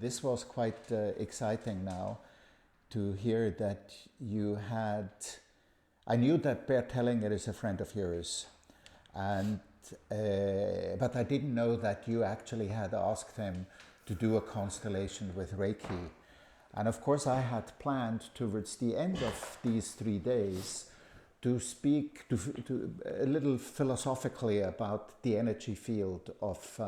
this was quite exciting now to hear that you had. I knew that Bert Hellinger is a friend of yours, and but I didn't know that you actually had asked him to do a constellation with Reiki. And of course, I had planned towards the end of these 3 days to speak to a little philosophically about the energy field of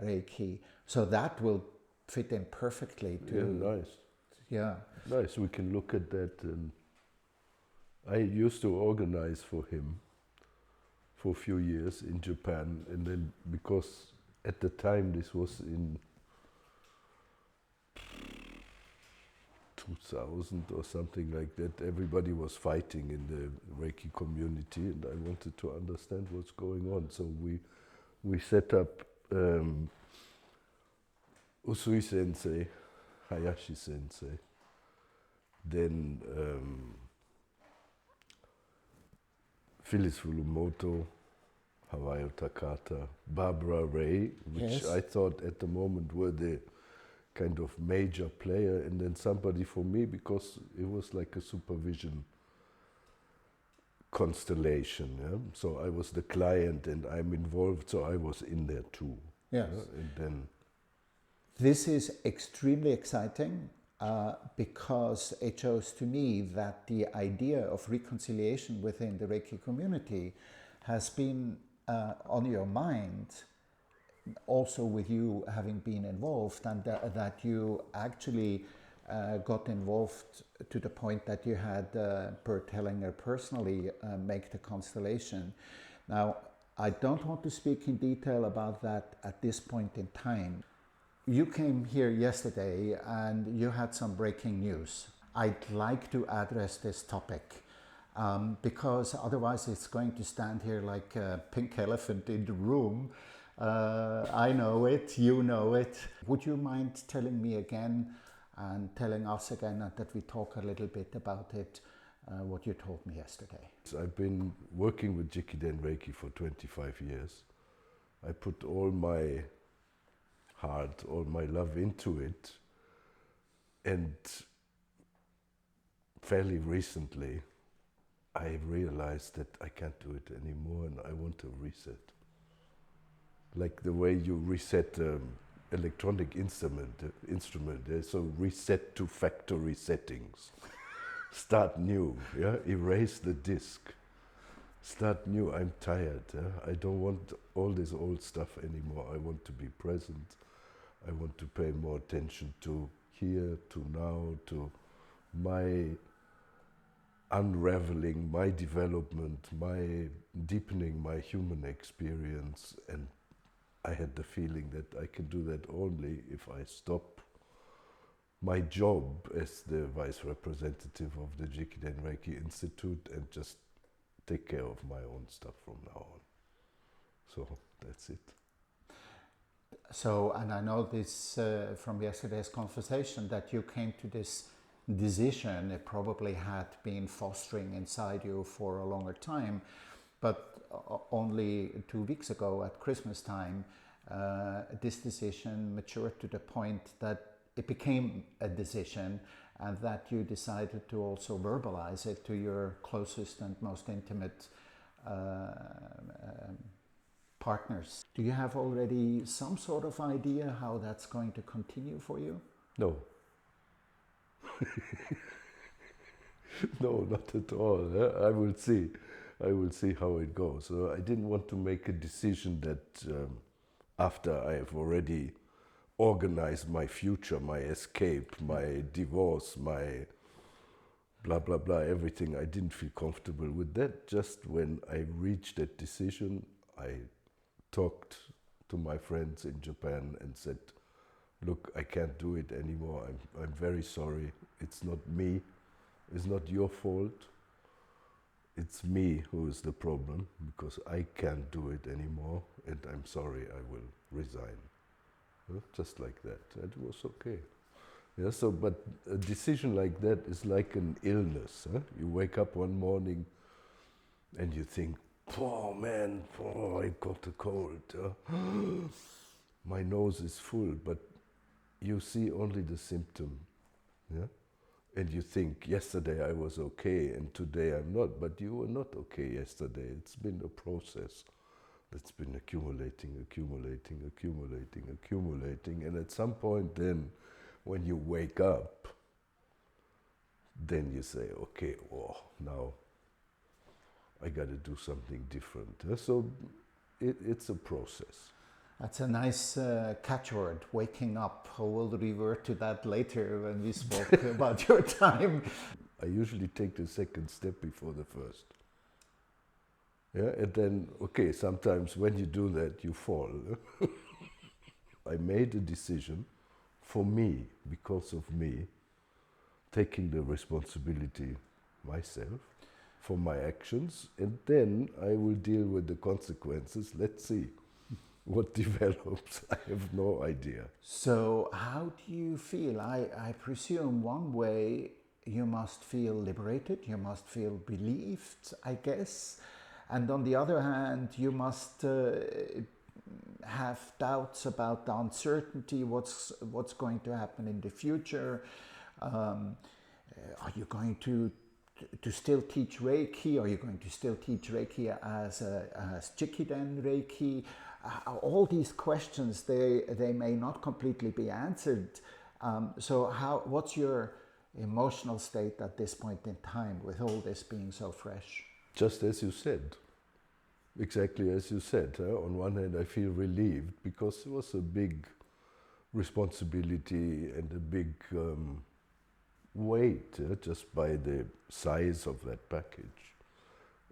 Reiki. So that will fit in perfectly to. Yeah, nice. Yeah. Nice. We can look at that. And I used to organize for him for a few years in Japan, and then because at the time this was in 2000 or something like that, everybody was fighting in the Reiki community, and I wanted to understand what's going on. So we set up Usui Sensei, Hayashi Sensei, then Phyllis Furumoto, Hawayo Takata, Barbara Ray, which Yes. I thought at the moment were the kind of major player, and then somebody for me, because it was like a supervision constellation. Yeah? So I was the client and I'm involved, so I was in there too. Yes. Yeah? And then This is extremely exciting because it shows to me that the idea of reconciliation within the Reiki community has been on your mind, also with you having been involved, and that you actually got involved to the point that you had Bert Hellinger personally make the constellation. Now, I don't want to speak in detail about that at this point in time. You came here yesterday and you had some breaking news. I'd like to address this topic because otherwise it's going to stand here like a pink elephant in the room. I know it, you know it. Would you mind telling me again and telling us again that we talk a little bit about it, what you told me yesterday? I've been working with Jikiden Reiki for 25 years. I put all my heart, all my love into it, and fairly recently I realized that I can't do it anymore and I want to reset. Like the way you reset electronic instrument, so reset to factory settings. Start new, yeah? Erase the disk. Start new. I'm tired. I don't want all this old stuff anymore. I want to be present. I want to pay more attention to here, to now, to my unraveling, my development, my deepening my human experience. And I had the feeling that I can do that only if I stop my job as the vice representative of the Jikiden Reiki Institute and just take care of my own stuff from now on. So that's it. So, and I know this from yesterday's conversation that you came to this decision. It probably had been fostering inside you for a longer time, but only 2 weeks ago at Christmas time, this decision matured to the point that it became a decision, and that you decided to also verbalize it to your closest and most intimate partners. Do you have already some sort of idea how that's going to continue for you? No. No, not at all. I will see. I will see how it goes. So I didn't want to make a decision that after I have already organized my future, my escape, my divorce, my blah, blah, blah, everything. I didn't feel comfortable with that. Just when I reached that decision, I talked to my friends in Japan and said, look, I can't do it anymore. I'm very sorry. It's not me. It's not your fault. It's me who is the problem because I can't do it anymore and I'm sorry, I will resign. Just like that. It was okay. Yeah, so, but a decision like that is like an illness. Huh? You wake up one morning and you think, oh man, I got a cold. My nose is full, but you see only the symptom, yeah? And you think, yesterday I was okay and today I'm not, but you were not okay yesterday. It's been a process that's been accumulating, and at some point then, when you wake up, then you say, okay, oh, now I got to do something different. So it's a process. That's a nice catchword, waking up. We'll revert to that later when we spoke about your time. I usually take the second step before the first. Yeah, and then, okay, sometimes when you do that, you fall. I made a decision for me, because of me, taking the responsibility myself for my actions, and then I will deal with the consequences. Let's see what develops. I have no idea. So how do you feel? I presume one way you must feel liberated, you must feel relieved, I guess. And on the other hand, you must have doubts about the uncertainty, what's going to happen in the future. Are you going to still teach Reiki? Are you going to still teach Reiki as Chikiden Reiki? All these questions, they may not completely be answered. So what's your emotional state at this point in time with all this being so fresh? Just as you said, exactly as you said. On one hand, I feel relieved because it was a big responsibility and a big weight, just by the size of that package.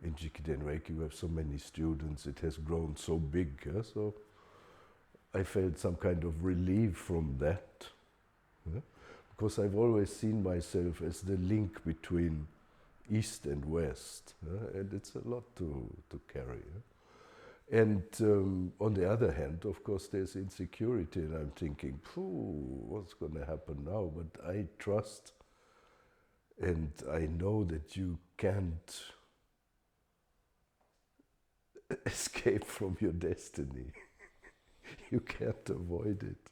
In Jikiden Reiki, we have so many students, it has grown so big. So I felt some kind of relief from that, because I've always seen myself as the link between East and West, and it's a lot to carry. And on the other hand, of course, there's insecurity, and I'm thinking, what's going to happen now? But I trust, and I know that you can't escape from your destiny. You can't avoid it.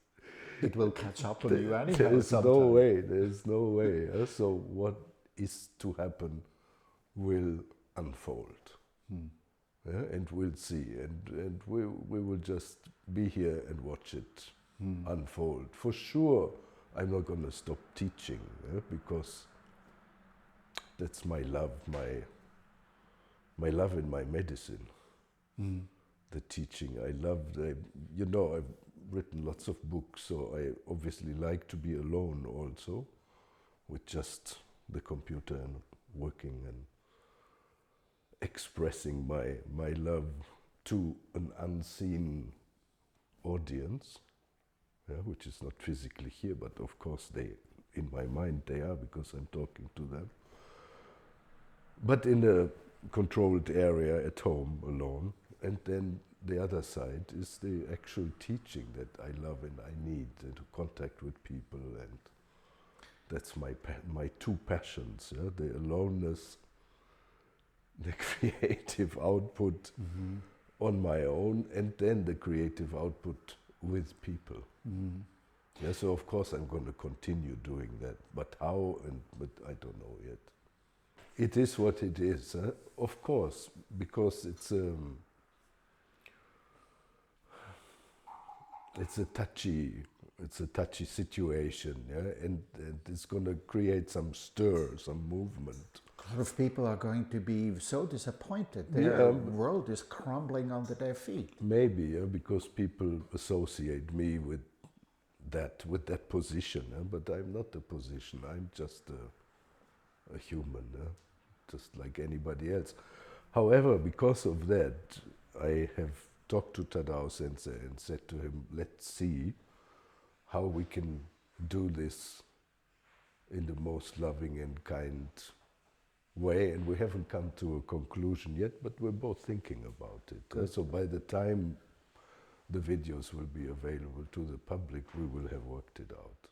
It will catch up on you anyhow. There is no way. There is no way. So what is to happen will unfold, and we'll see, and we will just be here and watch it unfold. For sure, I'm not going to stop teaching, because that's my love, my love and my medicine. The teaching. I love I've written lots of books, so I obviously like to be alone also, with just the computer and working and expressing my love to an unseen audience, which is not physically here, but of course in my mind they are, because I'm talking to them. But in a controlled area at home, alone. And then the other side is the actual teaching that I love and I need, to contact with people, and that's my two passions, the aloneness, the creative output on my own, and then the creative output with people. So of course I'm going to continue doing that, but how, but I don't know yet. It is what it is, of course, because it's a touchy situation, and it's going to create some stir, some movement. A lot of people are going to be so disappointed. Their world is crumbling under their feet. Maybe, because people associate me with that position, but I'm not a position. I'm just a human, just like anybody else. However, because of that, I have talked to Tadao Sensei and said to him, let's see how we can do this in the most loving and kind way. And we haven't come to a conclusion yet, but we're both thinking about it. So by the time the videos will be available to the public, we will have worked it out.